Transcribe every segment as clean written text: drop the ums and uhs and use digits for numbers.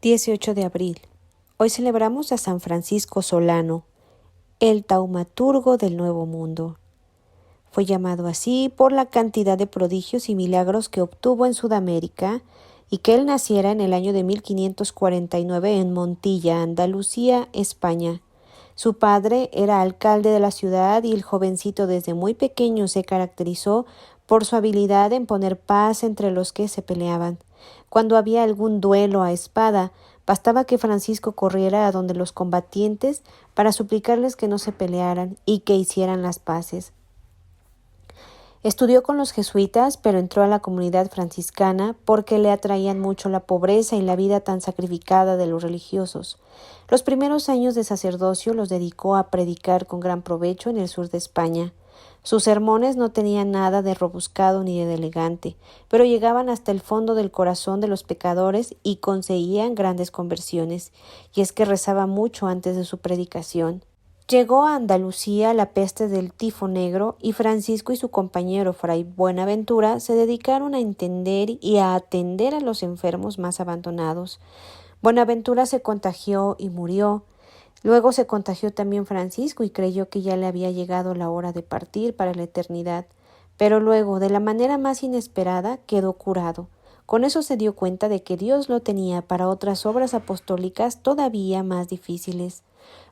18 de abril. Hoy celebramos a San Francisco Solano, el taumaturgo del Nuevo Mundo. Fue llamado así por la cantidad de prodigios y milagros que obtuvo en Sudamérica y que él naciera en el año de 1549 en Montilla, Andalucía, España. Su padre era alcalde de la ciudad y el jovencito desde muy pequeño se caracterizó por su habilidad en poner paz entre los que se peleaban. Cuando había algún duelo a espada, bastaba que Francisco corriera a donde los combatientes para suplicarles que no se pelearan y que hicieran las paces. Estudió con los jesuitas, pero entró a la comunidad franciscana porque le atraían mucho la pobreza y la vida tan sacrificada de los religiosos. Los primeros años de sacerdocio los dedicó a predicar con gran provecho en el sur de España. Sus sermones no tenían nada de rebuscado ni de elegante, pero llegaban hasta el fondo del corazón de los pecadores y conseguían grandes conversiones, y es que rezaba mucho antes de su predicación. Llegó a Andalucía la peste del tifo negro y Francisco y su compañero fray Buenaventura se dedicaron a entender y a atender a los enfermos más abandonados. Buenaventura se contagió y murió. Luego se contagió también Francisco y creyó que ya le había llegado la hora de partir para la eternidad, pero luego, de la manera más inesperada, quedó curado. Con eso se dio cuenta de que Dios lo tenía para otras obras apostólicas todavía más difíciles.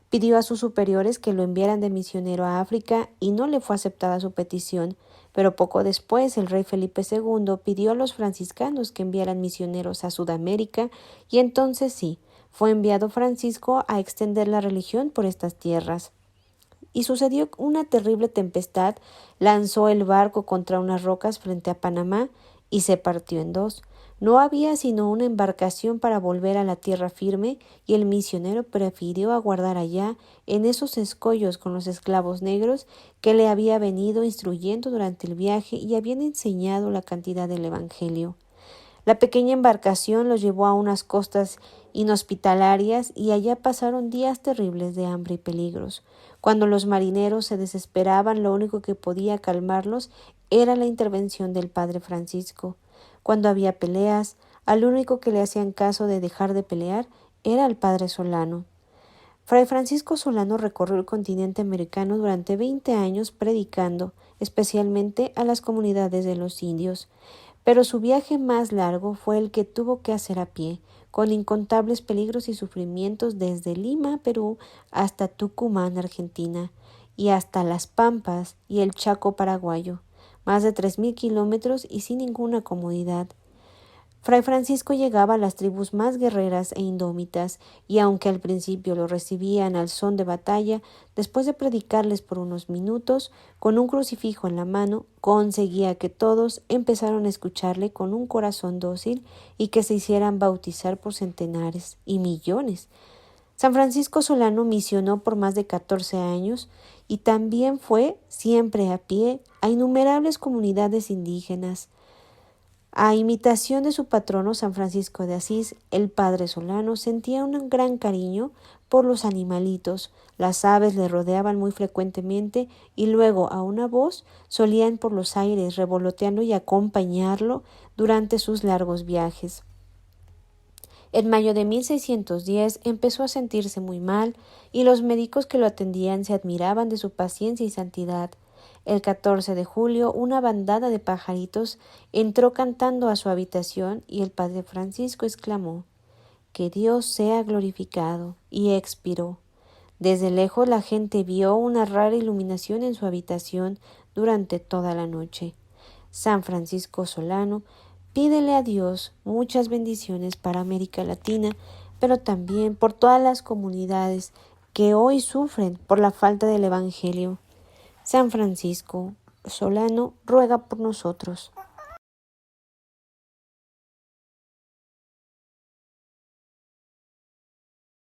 Pidió a sus superiores que lo enviaran de misionero a África y no le fue aceptada su petición, pero poco después el rey Felipe II pidió a los franciscanos que enviaran misioneros a Sudamérica y entonces sí, fue enviado Francisco a extender la religión por estas tierras. Y sucedió una terrible tempestad, lanzó el barco contra unas rocas frente a Panamá y se partió en dos. No había sino una embarcación para volver a la tierra firme y el misionero prefirió aguardar allá, en esos escollos con los esclavos negros que le había venido instruyendo durante el viaje y habían enseñado la cantidad del Evangelio. La pequeña embarcación los llevó a unas costas inhospitalarias y allá pasaron días terribles de hambre y peligros. Cuando los marineros se desesperaban, lo único que podía calmarlos era la intervención del padre Francisco. Cuando había peleas, al único que le hacían caso de dejar de pelear era el padre Solano. Fray Francisco Solano recorrió el continente americano durante 20 años predicando, especialmente a las comunidades de los indios. Pero su viaje más largo fue el que tuvo que hacer a pie, con incontables peligros y sufrimientos desde Lima, Perú, hasta Tucumán, Argentina, y hasta Las Pampas y el Chaco paraguayo, más de 3.000 kilómetros y sin ninguna comodidad. Fray Francisco llegaba a las tribus más guerreras e indómitas, y aunque al principio lo recibían al son de batalla, después de predicarles por unos minutos, con un crucifijo en la mano, conseguía que todos empezaran a escucharle con un corazón dócil y que se hicieran bautizar por centenares y millones. San Francisco Solano misionó por más de 14 años y también fue, siempre a pie, a innumerables comunidades indígenas. A imitación de su patrono San Francisco de Asís, el padre Solano sentía un gran cariño por los animalitos. Las aves le rodeaban muy frecuentemente y luego a una voz solían por los aires revoloteando y acompañarlo durante sus largos viajes. En mayo de 1610 empezó a sentirse muy mal y los médicos que lo atendían se admiraban de su paciencia y santidad. El 14 de julio una bandada de pajaritos entró cantando a su habitación y el padre Francisco exclamó: «Que Dios sea glorificado», y expiró. Desde lejos la gente vio una rara iluminación en su habitación durante toda la noche. San Francisco Solano pídele a Dios muchas bendiciones para América Latina, pero también por todas las comunidades que hoy sufren por la falta del Evangelio. San Francisco Solano ruega por nosotros.